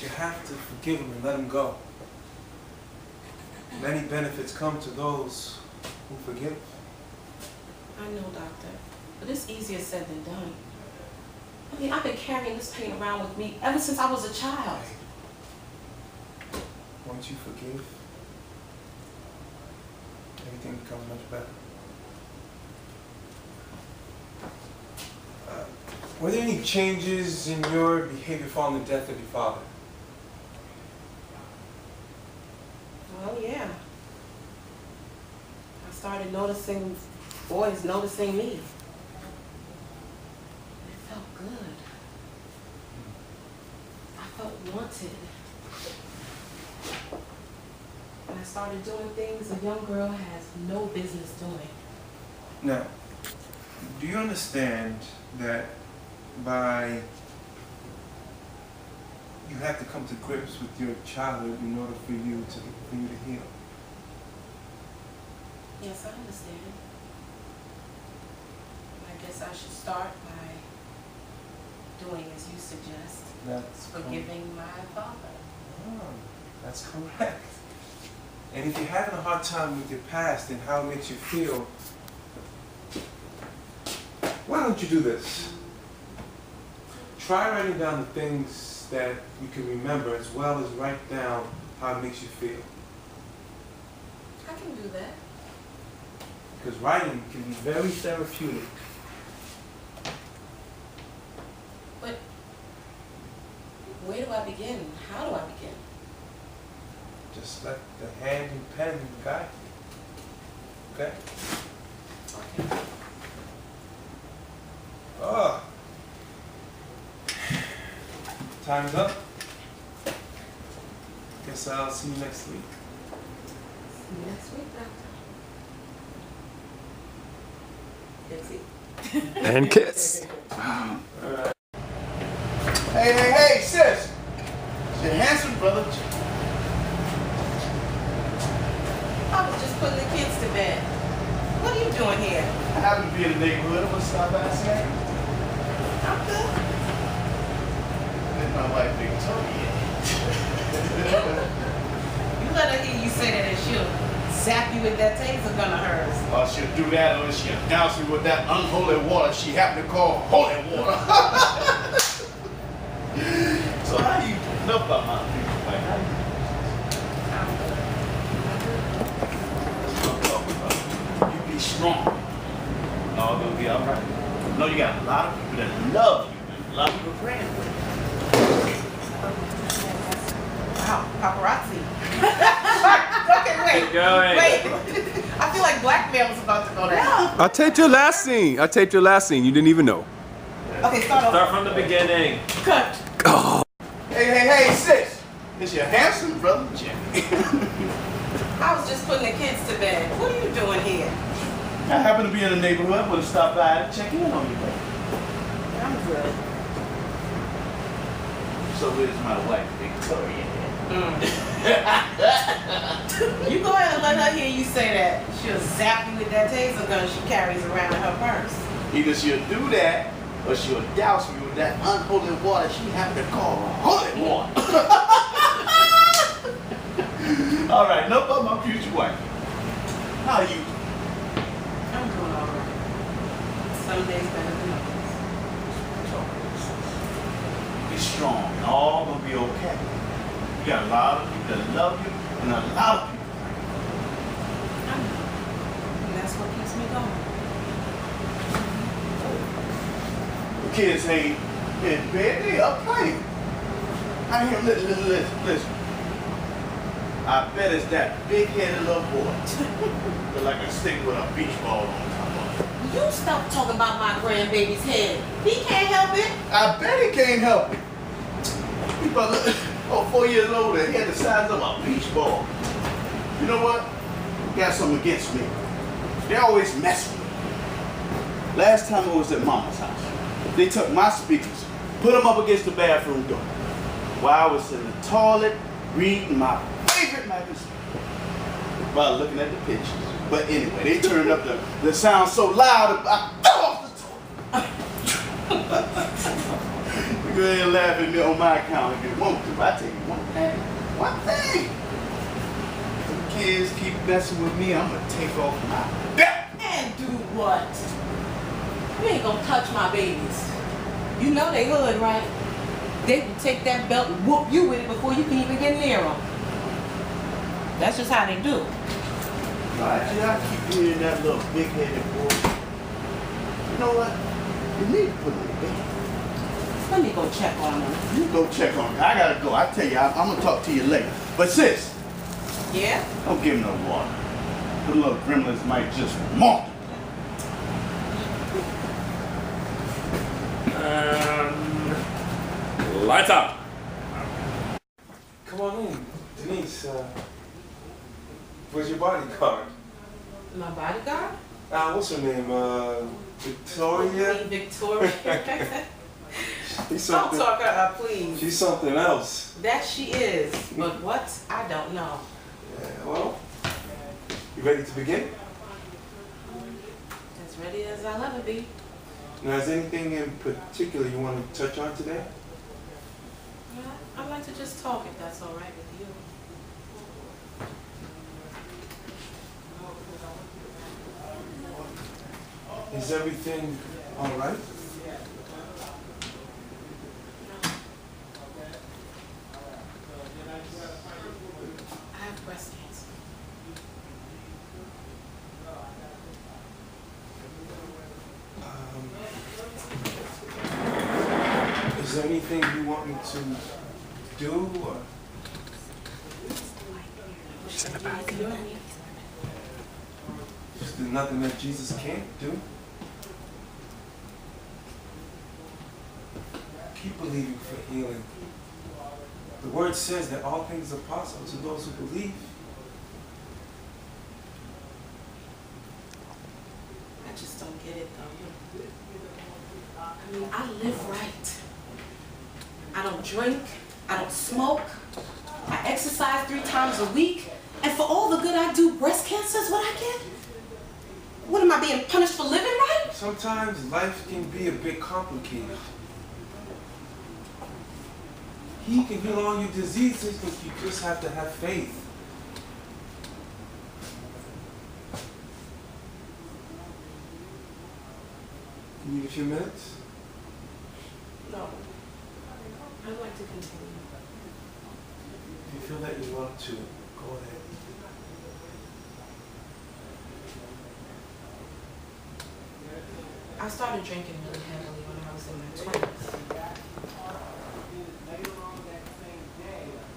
But you have to forgive them and let them go. Many benefits come to those who forgive. I know, Doctor, but it's easier said than done. I mean, I've been carrying this pain around with me ever since I was a child. Once you forgive, everything becomes much better. Were there any changes in your behavior following the death of your father? Well, yeah. I started noticing boys noticing me. It felt good. I felt wanted. And I started doing things a young girl has no business doing. Now, do you understand that you have to come to grips with your childhood in order for you to heal? Yes, I understand. I guess I should start by doing as you suggest. That's forgiving my father. Oh, that's correct. And if you're having a hard time with your past and how it makes you feel, why don't you do this? Try writing down the things that you can remember as well as write down how it makes you feel. I can do that. Because writing can be very therapeutic. But where do I begin? How do I begin? Just let the hand and pen guide you. Okay? Okay. Oh. Time's up. Guess I'll see you next week. See you next week, Doctor. And kiss. All right. Hey, sis. It's your handsome brother. I was just putting the kids to bed. What are you doing here? I happen to be in the neighborhood. I'm gonna stop by and say, I'm good. my wife Victoria. You let her hear you say that and she'll zap you with that taser gun of hers. Or she'll do that, or she'll douse me with that unholy water she happened to call holy water. So how you doing? Enough about my people, like how you? You be strong. All gonna be all right. You know you got a lot of people that love you, and a lot of people praying for you. Wow, paparazzi. Okay, wait. Keep going. Wait. I feel like blackmail is about to go down. I taped your last scene. I taped your last scene. You didn't even know. Okay, start over. Start from the beginning. Cut. Oh. Hey, sis. It's your handsome brother, Jimmy. I was just putting the kids to bed. What are you doing here? I happen to be in the neighborhood. I want to stop by and check in on you, baby. I'm good. So where's my wife, Victoria? You go ahead and let her hear you say that. She'll zap you with that taser gun she carries around in her purse. Either she'll do that, or she'll douse me with that unholy water she happened to call holy water. All right, enough about my future wife. How are you doing? I'm doing all right. Some days better than others. Be strong, and all gonna be okay. You got a lot of people that love you, and a lot of people. I know. And that's what keeps me going. The kids ain't in bed, they up playing. I hear them, listen. I bet it's that big-headed little boy. Look like a stick with a beach ball on top of it. You stop talking about my grandbaby's head. He can't help it. I bet he can't help it. He about 4 years older, he had the size of a beach ball. You know what? Got something against me. They always mess with me. Last time I was at Mama's house, they took my speakers, put them up against the bathroom door, while I was in the toilet reading my favorite magazine while looking at the pictures. But anyway, they turned up the sound so loud, I fell off the toilet. go ahead and laugh at me on my account if you want to. I tell you one thing. One thing. If the kids keep messing with me, I'm gonna take off my belt. And do what? You ain't gonna touch my babies. You know they hood, right? They will take that belt and whoop you with it before you can even get near them. That's just how they do. I keep hearing that little big-headed boy. You know what? You need to put him to bed. Let me go check on them. You go check on him. I gotta go. I tell you, I'm gonna talk to you later. But sis, Yeah? don't give him no water. The little gremlins might just maul him. Lights out. Come on in, Denise. Where's your bodyguard? My bodyguard? What's her name? Victoria? Queen Victoria. She's Don't something. talk her up, please. She's something else. That she is. But what? I don't know. Yeah, well, you ready to begin? As ready as I'll ever be. Now, is there anything in particular you want to touch on today? I'd like to just talk if that's all right with you. Is everything all right? I have breast cancer. Is there anything you want me to do? Or? Is there nothing that Jesus can't do? Keep believing for healing. The word says that all things are possible to those who believe. I just don't get it though. I mean, I live right. I don't drink. I don't smoke. I exercise 3 times a week. And for all the good I do, breast cancer is what I get? What, am I being punished for living right? Sometimes life can be a bit complicated. He can heal all your diseases, but you just have to have faith. You need a few minutes? No. I'd like to continue. If you feel that you want to, go ahead. I started drinking really heavily when I was in my 20s.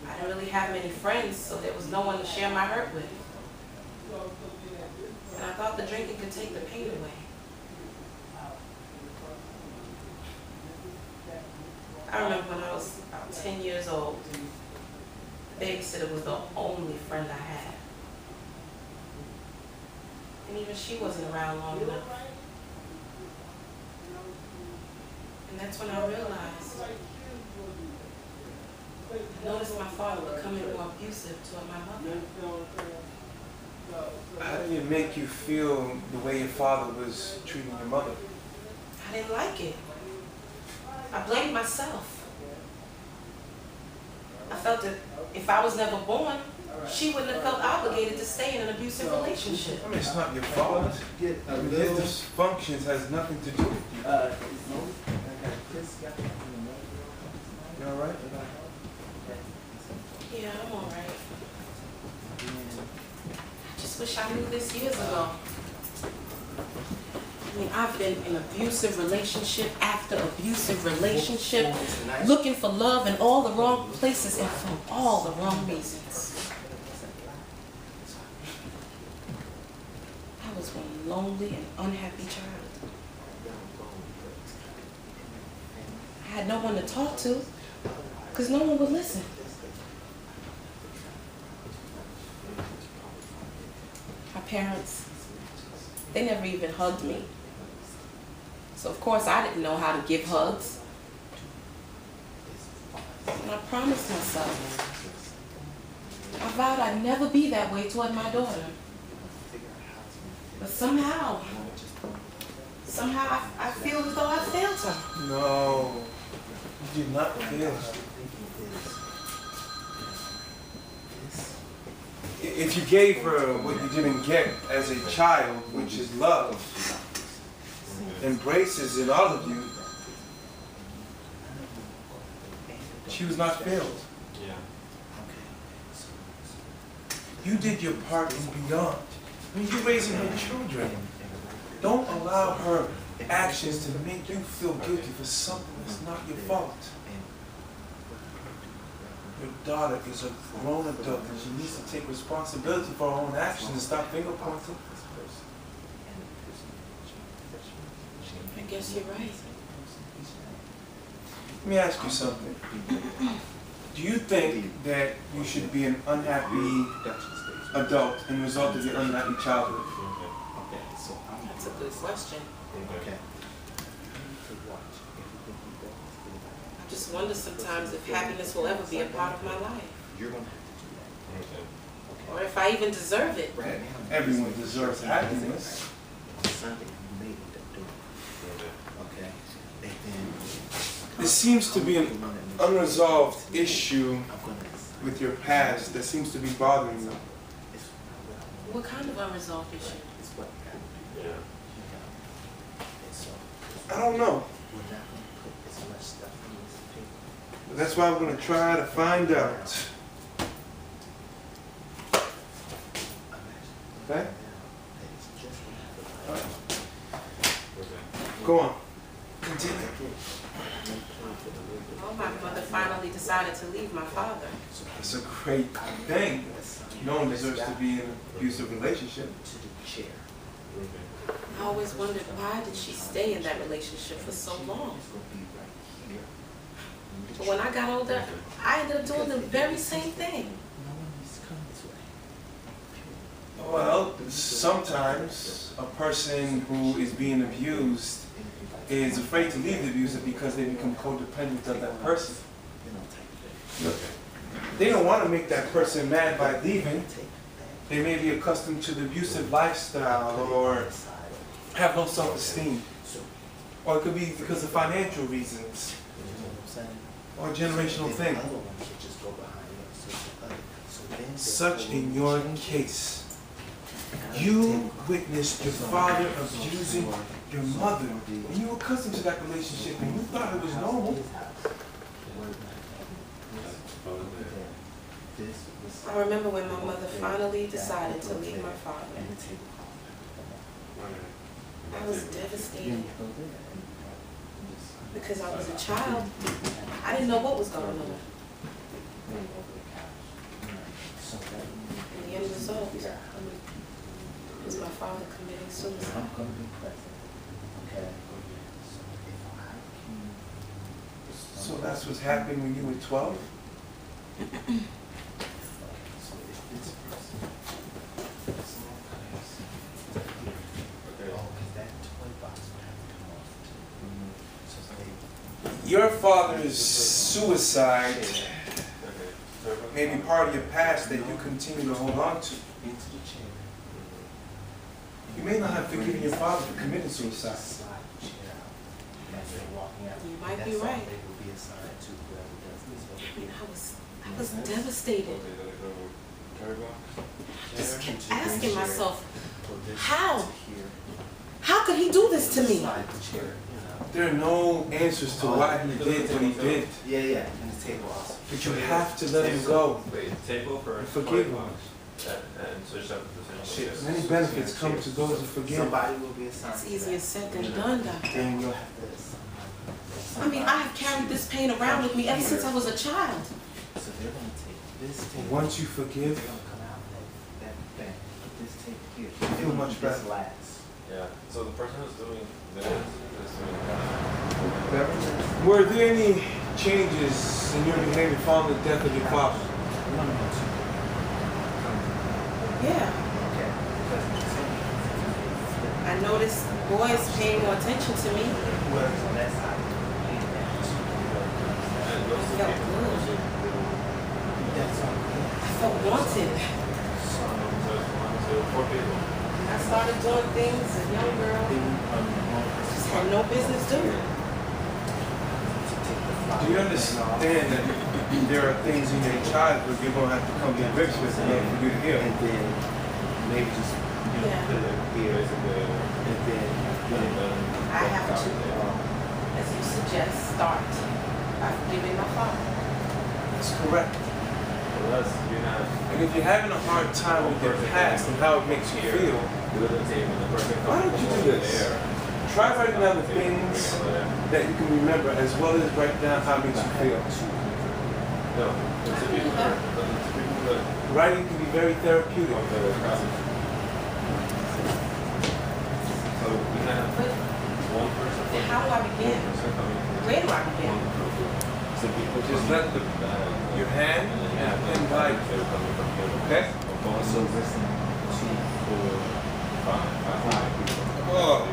I didn't really have many friends, so there was no one to share my hurt with. And I thought the drinking could take the pain away. I remember when I was about 10 years old, the babysitter was the only friend I had. And even she wasn't around long enough. And that's when I realized, I noticed my father becoming more abusive toward my mother. How did it make you feel the way your father was treating your mother? I didn't like it. I blamed myself. I felt that if I was never born, she wouldn't have felt obligated to stay in an abusive relationship. I mean, it's not your fault. His dysfunctions has nothing to do with you. You all right? Yeah, I'm all right. I just wish I knew this years ago. I mean, I've been in abusive relationship after abusive relationship, looking for love in all the wrong places and for all the wrong reasons. I was one lonely and unhappy child. I had no one to talk to, because no one would listen. My parents, they never even hugged me. So of course I didn't know how to give hugs. And I promised myself, I vowed I'd never be that way toward my daughter. But somehow I feel as though I failed her. No. You did not feel. If you gave her what you didn't get as a child, which is love, embraces in all of you, she was not filled. You did your part and beyond. I mean, you're raising her children. Don't allow her actions to make you feel guilty for something that's not your fault. Your daughter is a grown adult and she needs to take responsibility for her own actions and stop finger pointing. I guess you're right. Let me ask you something. Do you think that you should be an unhappy adult and result of your unhappy childhood? That's a good question. I just wonder sometimes if happiness will ever be a part of my life. Or if I even deserve it. Everyone deserves happiness. There seems to be an unresolved issue with your past that seems to be bothering you. What kind of unresolved issue? I don't know. But that's why I'm going to try to find out. Okay? All right. Go on. Continue. Well, my mother finally decided to leave my father. It's a great thing. No one deserves to be in an abusive relationship. I always wondered, why did she stay in that relationship for so long? But when I got older, I ended up doing the very same thing. Well, sometimes a person who is being abused is afraid to leave the abuser because they become codependent of that person. They don't want to make that person mad by leaving. They may be accustomed to the abusive lifestyle or have low self-esteem. Or it could be because of financial reasons or a generational thing. Such in your case. You witnessed your father abusing your mother, and you were accustomed to that relationship, and you thought it was normal. I remember when my mother finally decided to leave my father. I was devastated. Because I was a child, I didn't know what was going on. And the end result was my father committing suicide. So that's what's happened when you were 12? Your father's suicide may be part of your past that you continue to hold on to. You may not have forgiven your father for committing suicide. You might be right. I was devastated. Just kept asking myself, how? How could he do this to me? There are no answers to why he did what he did. Yeah. And the table also. But you have to let him go. Table for And forgive him. and switch up the position. Many benefits come to those who forgive. Somebody will be assigned. It's easier said than done, Doctor. Then you'll have this. I mean, I have carried this pain around with me ever since I was a child. So they're going to take this table. Once you forgive, They're going to come out that thing. Put this table here. you feel much better. This last. Yeah. So the person who's doing this is doing that. Were there any changes in your behavior following the death of your father? Yeah. I noticed boys paying more attention to me. I felt good. I felt wanted. I started doing things a young girl just had no business doing. Do you understand that there are things in your childhood you're going to have to come to grips with in order for you to heal? And then maybe just Yeah. put it here, and then put it I have to, as you suggest, start by forgiving my father. That's correct. Plus, you're not. And if you're having a hard time with your past and how it makes you feel, You're the table, the person why don't you do this? Try writing down the things that you can remember as well as write down how it makes you feel. No, it's a people that Writing can be very therapeutic. So we have But one person. how do I begin? Where do I begin? So people Just let your hand and guide you. Okay? also listen to 4, 5 people. Oh,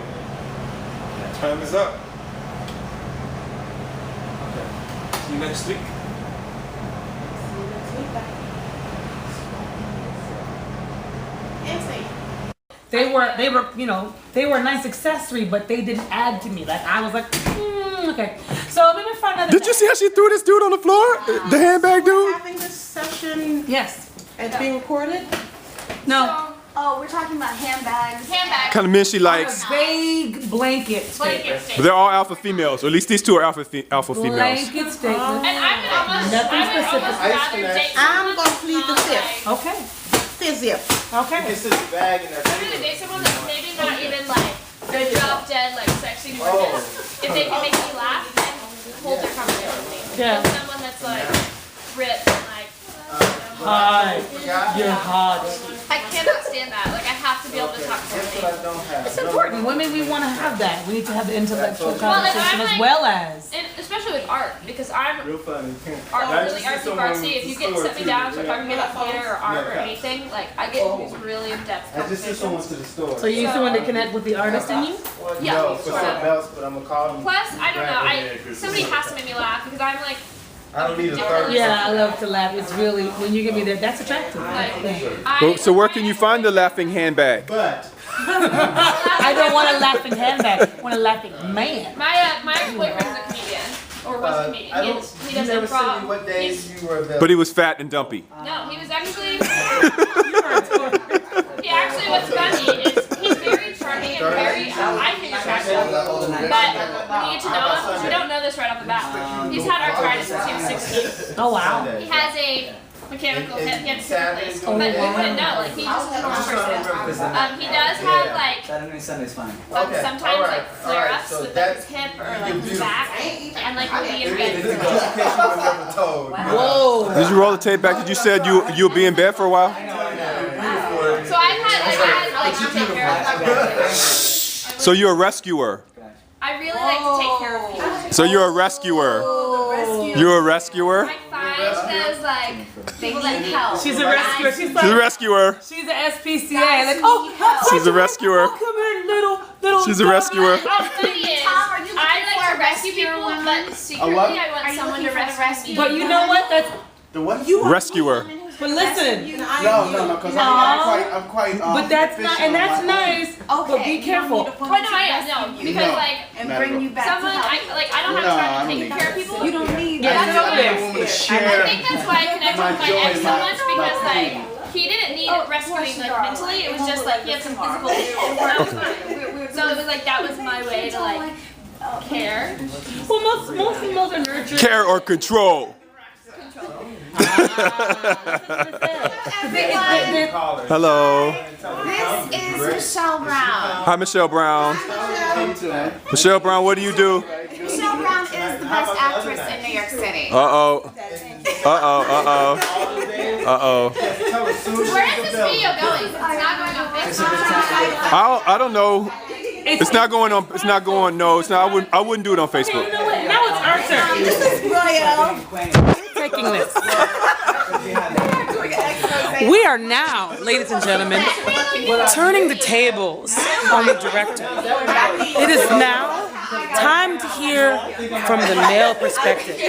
time is up. See you next week. See you next week, bye. Anthony. They were a nice accessory, but they didn't add to me. Like I was like, okay. So maybe find another. Did you see how she threw this dude on the floor? The handbag dude? Having this session Yes. as being recorded? No. Oh, we're talking about handbags. Handbag. Kind of men she likes. Vague blanket statement. Blanket statement. They're all alpha females, or at least these two are alpha females. Blanket statement. And I would almost, Nothing I would specific. almost rather date I'm someone gonna that's plead the not, fifth. like- Okay. Fizz it. Okay. It's this bag in I'm gonna that. date someone that's maybe not even like drop dead, like sexy gorgeous. If they can make me laugh and hold their conversation with me. Yeah. But someone that's like ripped and like. Hi. You're hot. I cannot stand that. Like I have to be able to talk to That's what somebody. I don't have. It's important. Women, we want to have that. We need to have the intellectual Well, like, conversation I'm as like- well as. And especially with art, because I'm Real funny. really artsy fartsy. If you get set me down, start talking to me about theater or art or anything, like I get into these really in-depth I just sent someone conversations. to the store. So you need someone to connect with the artist in you? Yeah, No, for sort of. something else, but I'm gonna call them. Plus, I don't know. Somebody has to make me laugh because I'm like, I don't need a third. Yeah, I love to laugh. It's really, when you give me that, that's attractive. So where can you find the laughing handbag? But I don't want a laughing handbag. I want a laughing man. my ex-boyfriend's a comedian, or was a comedian. I He don't. does You never improv. said me what days you were available. But he was fat and dumpy. No, he was actually. He actually, what's funny is he's very charming and very. I think attractive. But when you get to know him, you don't know this right off the bat. He's had arthritis since he was 16. Oh, wow. He has a mechanical hip. He had hip replaced, but we wouldn't know. Like he's just a normal person. He does have like Saturday and Sunday's fine. sometimes like flare-ups with like his hip or like his back, and like he'll be in bed. Just in case you were never told. Whoa. Did you roll the tape back that you said you'll be in bed for a while? So I've had like to take care of. So you're a rescuer. I really like to take care of people. So you're a rescuer. You're a rescuer. I find those like people that need help. She's a rescuer. She's She's a like, rescuer. she's an SPCA. Like, oh, She's a rescuer. oh, come here, little. She's a rescuer. What's funny is I like to rescue people, but secretly I want someone to rescue me. But you know what? That's, The what? Rescuer. but listen. No, because I'm quite. But that's not, and that's nice. But be careful. Oh no, I am because like And bring you back someone to health. I don't have No, I time don't to need take care of people. You don't need Yeah, That's you know what this. it is. woman to I share. think that's why I connected My with my joy ex and so my- much because like he didn't need rescuing like mentally. It was just like he had some physical issues. And that was fine. So it was like that was my way to like care. Well, most females are nurtured. Care or control. Hello. This is Michelle Brown. Hi, Michelle Brown. Michelle Brown, what do you do? Michelle Brown is the best actress in New York City. Uh-oh. Uh-oh, uh-oh. Where is this video going? It's not going on Facebook. I don't know. It's not going on. It's not going. No, it's not. I wouldn't do it on Facebook. You know what? Now it's our turn. This is Royal. Taking this. We are now, ladies and gentlemen, turning the tables on the director. It is now time to hear from the male perspective. We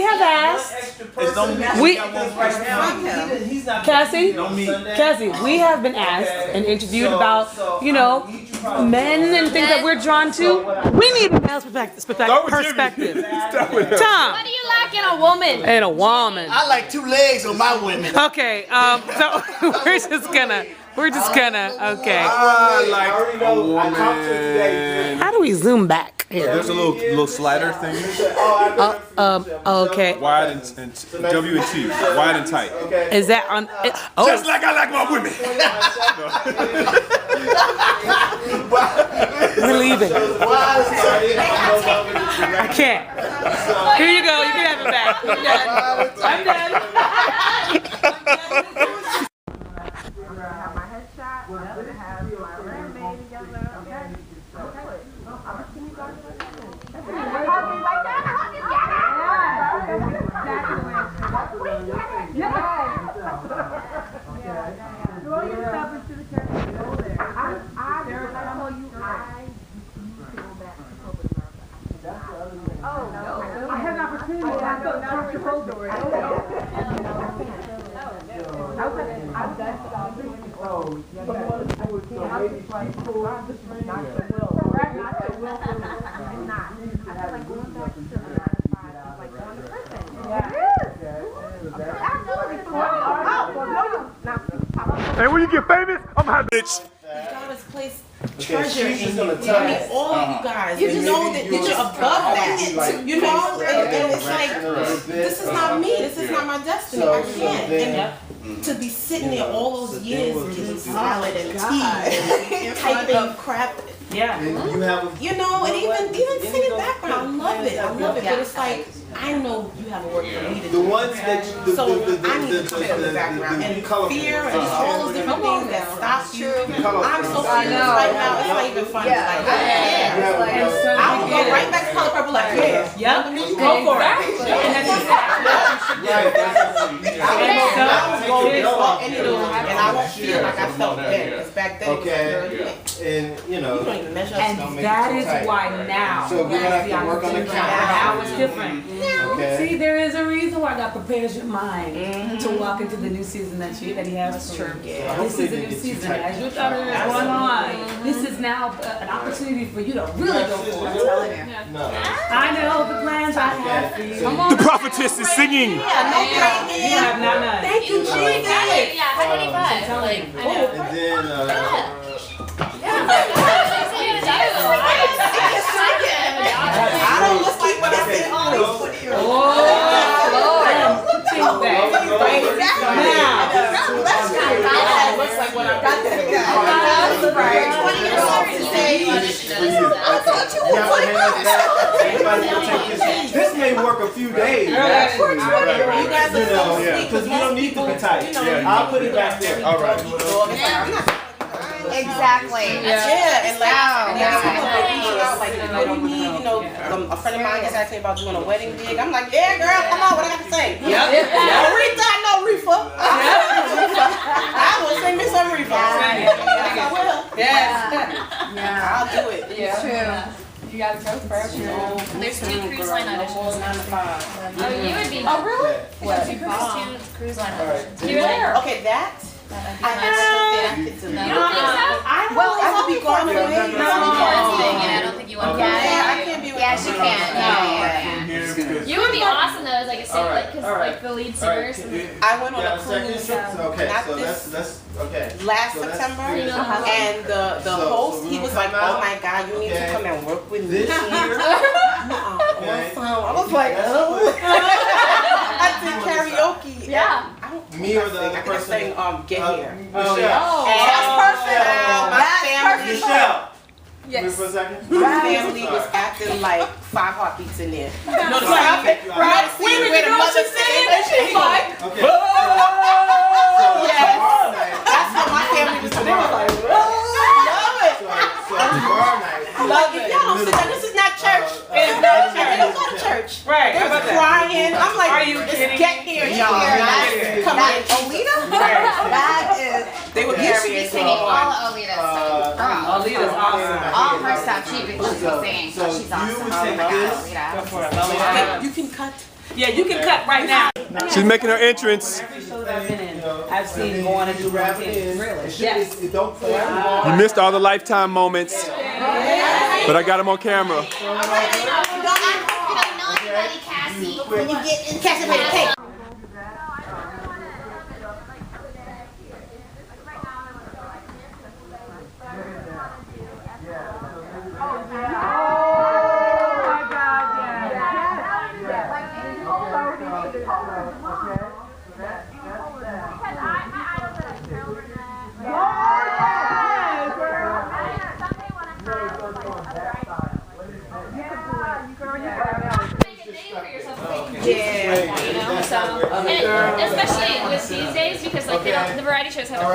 have asked, Cassie, we have been asked and interviewed about, men and things that we're drawn to. We need a male perspective. Stop with him. Tom. What do you like in a woman? And a woman. I like 2 legs on my women. Okay, so we're just gonna, okay. I like a woman. How do we zoom back here? There's a little slider thing. Okay. Wide and W and T. Wide and tight. Is that on? Oh, Just like I like my women. we're leaving. I can't. Here you go. You can have it back. I'm done. Hey, when you get famous, I'm hot bitch. God has placed treasure in you. I mean, all of you guys, you know that you're above that. You know, and it's like, this is not me. This is not my destiny. I can't. And to be sitting there all those years getting salad and tea and typing crap. Yeah. You know, and even singing background, I love it. But it's like, I know you have a work for me to do. The ones that you, So I need to come in the background and fear and all those different things that stop you. I'm so fearless right now. It's not even funny. Like, I don't care. I'll go right back to color purple. Like, yeah, go for it. And that's and I won't feel like I felt then. Because back then, and you know, you don't even measure. And that is why now. So we're gonna have to work on the Now it's different. Okay. See, there is a reason why God prepares your mind to walk into the new season that He has for you. This is a new season. As your daughter is going on, this is now an opportunity for you to really go for it. I'm telling you. I know the plans I have for you. Come on. The prophetess is singing. You have not none. Thank you, Jesus. Yeah, 185. Like, I know. and then I don't look like what I said. this may work a few days. Actually, You guys are so sweet because we don't need to be tight. I'll put it back there. All right. Exactly. Yeah, and like, like, what do you need? You know, a friend of mine just asked me about doing a wedding gig. I'm like, yeah, girl, come on, what I got to say? Aretha, I know Reefa. I will sing me some Reefa. I will. I'll do it. It's true. You gotta go first. There's 2 cruise line auditions. 9 to 5. Oh, you would be. Oh, really? What? 2 cruise line auditions. You're there. Okay, that. I You don't think so? Well, I would be gone away. Yeah, I don't think you want to. I can't be with Yes, you can. You would be awesome though, as like a singer, like, cause like the lead singers. I went on a cruise Okay, not so this that's okay. last So that's September, pretty much- and the host, he was like, oh my God, you need to come and work with me. This year, I was like, oh. I did karaoke. Yeah. I don't me or the I other could person. sing Get Here. Michelle. That's perfect. My family, Michelle. Yes. For a second. my family was acting like 5 heartbeats in there. No, the Right. right? We were the mother singing, and she's like, Okay. yes. That's what my family was doing. They were like, love it. So tomorrow night. Love it. Y'all don't sit down. This is not church. It's not church. They don't go to church. Right. They was crying. I'm like, Are you it's kidding? Get Here, y'all. Come in. Alita? That is They were You should be carrying singing all of Alita's stuff. Girl. Alita's awesome. All her stuff she should be singing. So She's you awesome. would Oh take my God, this. Alita. You can cut. Yeah, you can cut right now. She's making her entrance. Every show that I've been in, I've seen go on and do wrap one it thing. in. Really? Yes. It don't play out. You missed all the lifetime moments, but I got them on camera. You don't know anybody, Cassie. When you get in, Cassie, wait, take. And especially with these days, because like they don't, the variety shows have they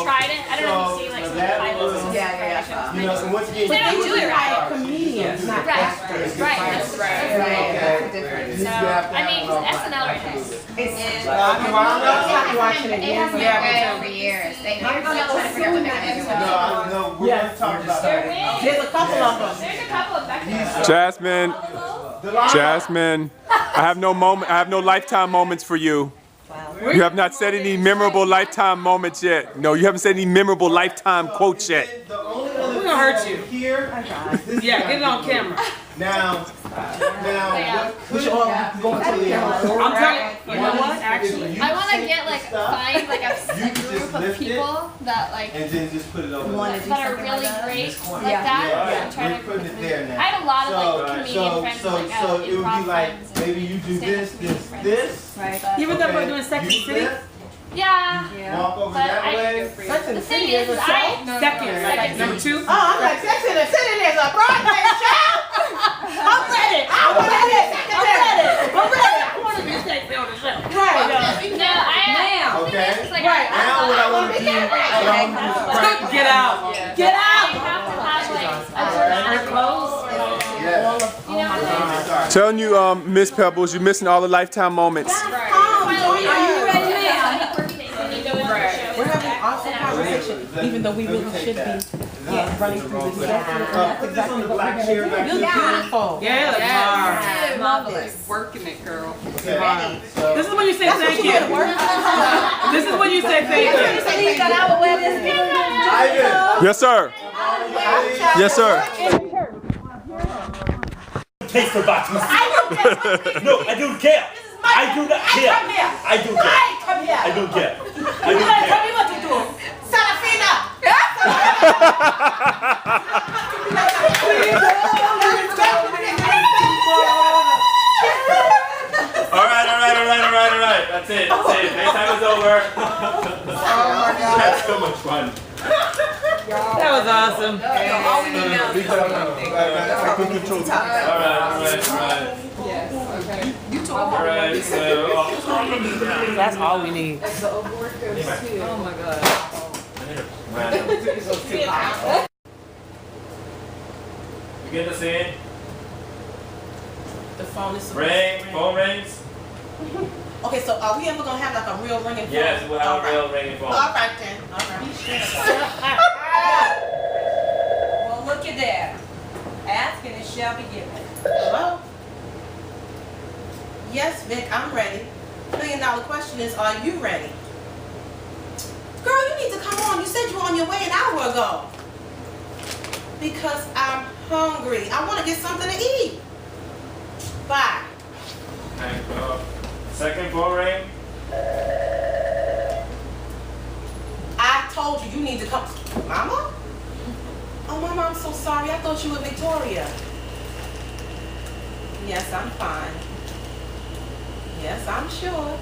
tried it. I don't know if you see like some of the pilots of variety shows. You know, and once again, They don't do it right. Comedians, not actors. Right, that's right. So I mean, SNL right now. It has been good for years. They're still trying to figure out what they're gonna do. no, we're going to talk about that. There's a couple of them. There's a couple of back there. Jasmine, I have no moment. I have no lifetime moments for you. You have not said any memorable lifetime moments yet. No, you haven't said any memorable lifetime quotes yet. We're gonna hurt you. Here, Yeah, get it on camera. now, what could go into the I'm telling you, you know what? Actually, I want to get like find like a group of people that like and then just put it over there. that are really great like that and try We're putting it there to. now. I have a lot of like comedian friends like So it would be improv like friends and maybe you do this, this. Right. you ever thought about doing Sex and the City? Yeah. Walk over But that way. the thing is, Second, number 2. Oh, I'm like, Sex and the City is a Broadway show. I'm ready. I'm ready. I'm ready. I want to be Sex on the show. Right. No, I Okay. it's like Right. Now what I want to do, Get out. Get out. you have to have like a dramatic clothes. yeah. You know what I'm saying? Telling you, Miss Pebbles, you're missing all the lifetime moments. Are you ready now? We're We're having an awesome conversation, even though we really should be running through this. That's Put this on the black chair back You're there. beautiful. Yeah, Lovely. working it, girl. Okay. So, This is when you say thank you. This is when you say thank you. Ivan. Yes, sir. Yes, sir. Taste for boxes. No, I don't care. I do not care. I don't care. I don't care. I don't care. Tell me what to do. Sarafina. All right. That's it. Daytime is over. That's so much fun. That was awesome. All we need now is All right. You told All right. So. That's all we need. Oh my God. You get the scene? The phone is Phone rings? Okay, so are we ever gonna have like a real ringing phone? Yes, we'll have a real ringing phone. All right then. All right. Well, look at that. Ask and it shall be given. Hello? Yes, Vic, I'm ready. $1 million question is, are you ready? Girl, you need to come on. You said you were on your way an hour ago. Because I'm hungry. I want to get something to eat. Bye. Thank God. Second phone ring? I told you, you need to come. Mama? Oh, Mama, I'm so sorry. I thought you were Victoria. Yes, I'm fine. Yes, I'm sure.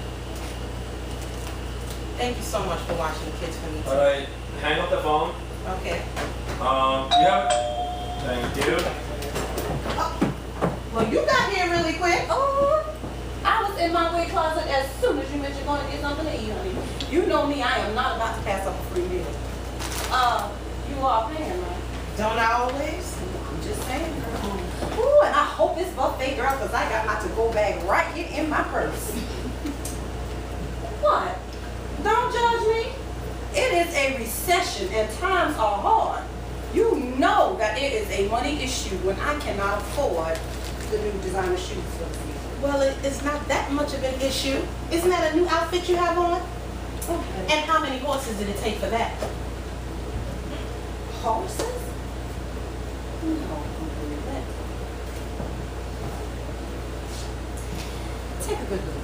Thank you so much for watching the kids for me. All right. Hang up the phone. Okay. You have. Thank you. Well, you got here really quick. Oh, I was in my wig closet as soon as you mentioned going to get something to eat, honey. You know me, I am not about to pass up a free meal. You are paying, right? Don't I always? I'm just saying, girl. Ooh, and I hope it's buffet, girl, because I got my to-go bag right here in my purse. What? Don't judge me. It is a a recession and times are hard, you know that it is a money issue when I cannot afford the new designer shoes for the season. Well, it's not that much of an issue. Isn't that a new outfit you have on? Okay. And how many horses did it take for that? Horses? No, I don't believe that. Take a good look.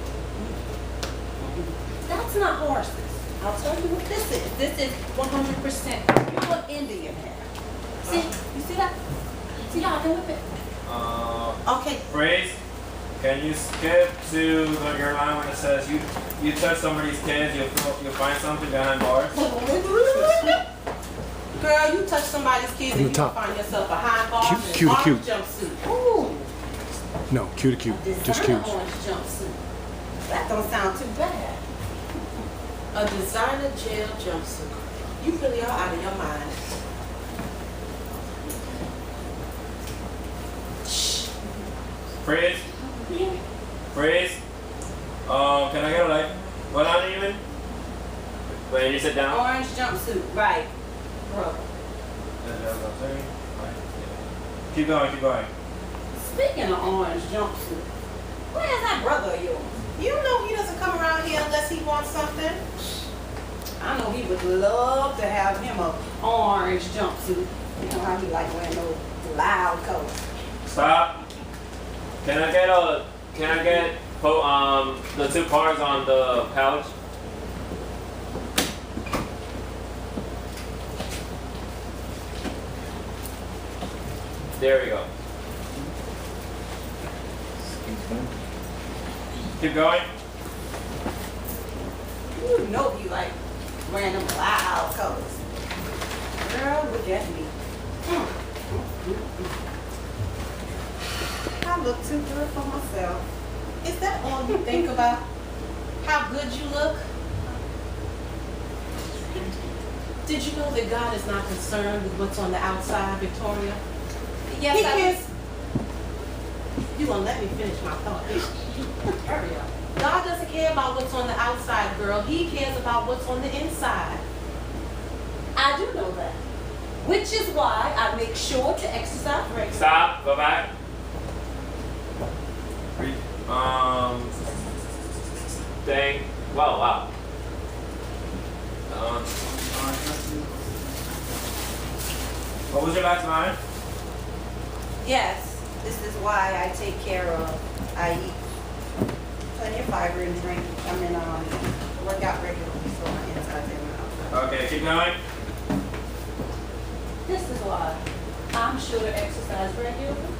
That's not horses. I'll tell you what this is. This is 100% pure Indian hair. See? You see that? See how I can whip it? Okay. Phrase. Can you skip to your line when it says you touch somebody's kids, you'll find something behind bars? Girl, you touch somebody's kids and you can find yourself behind bars in an orange jumpsuit. Ooh. No, cue to cue. Just cue. Designer orange jumpsuit. That don't sound too bad. A designer jail jumpsuit. You really are out of your mind. Shh. Freeze. Freeze. Can I get a light? What on even? Wait, you sit down? Orange jumpsuit, right. Bro. Keep going, keep going. Speaking of orange jumpsuit, where's that brother of yours? You know he doesn't come around here unless he wants something. I know he would love to have him a orange jumpsuit. You know how he like wearing those loud colors. Stop. Can I get the two cards on the pouch? There we go. Keep going. You know he like wearing them loud colors. Girl, look at me. I look too good for myself. Is that all you think about? How good you look? Did you know that God is not concerned with what's on the outside, Victoria? Yes, He I cares. You gonna let me finish my thought? Hurry up. God doesn't care about what's on the outside, girl. He cares about what's on the inside. I do know that. Which is why I make sure to exercise regularly. Stop. Go back. Dang. Wow. What was your last line? Yes, this is why I take care of, I eat plenty of fiber and drink, work out regularly so my insides and my outside. Okay, keep going. This is why I'm sure to exercise regularly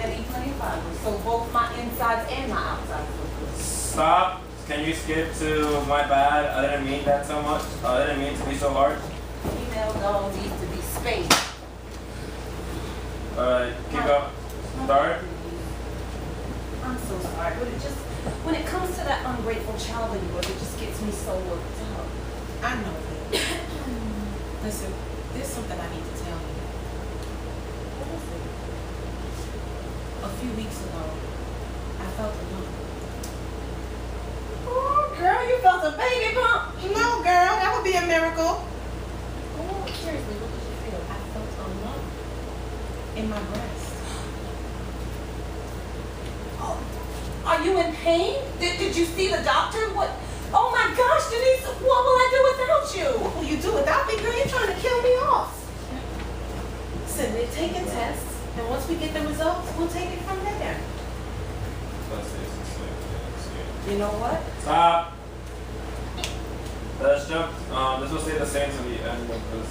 and eat plenty of fiber, so both my insides and my outsides look good. Stop. Can you skip to my bad? I didn't mean that so much. I didn't mean to be so hard. Female dog needs to be spayed. Alright, keep going. Start. I'm so sorry, but it just, when it comes to that ungrateful child of yours, it just gets me so worked up. I know that. Listen, there's something I need to tell you. What is it? A few weeks ago, I felt alone. Oh, girl, you felt a baby bump. No, girl, that would be a miracle. Oh, seriously, what did you feel? I felt alone in my breast. Oh, are you in pain? Did you see the doctor? What? Oh my gosh, Denise, what will I do without you? What will you do without me, girl? You're trying to kill me off. Listen, they're taking tests, and once we get the results, we'll take it from there. You know what? Stop. Let's jump. This will stay the same to the end of this.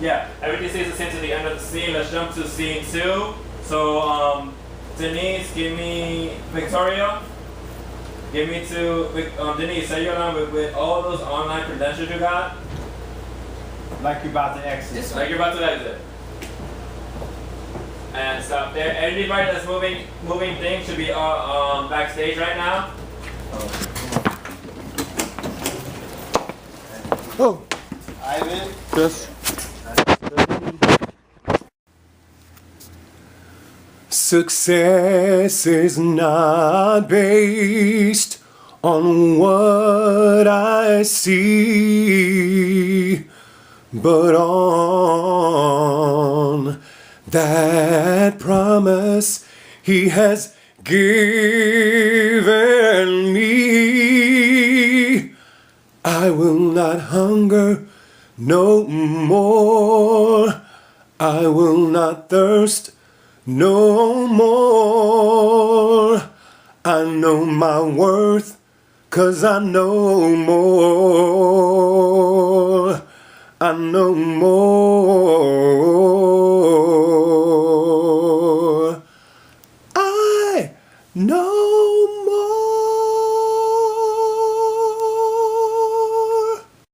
Yeah, everything stays the same to the end of the scene. Let's jump to scene 2. So, Denise, give me Victoria. Give me to Denise. Say your line with all those online credentials you got. Like you're about to exit. Like you're about to exit. And stop there. Anybody that's moving things should be backstage right now. Oh. Ivan. Yes. Success is not based on what I see, but on that promise He has given me. I will not hunger no more. I will not thirst no more. I know my worth, 'cause I know more. I know more. I know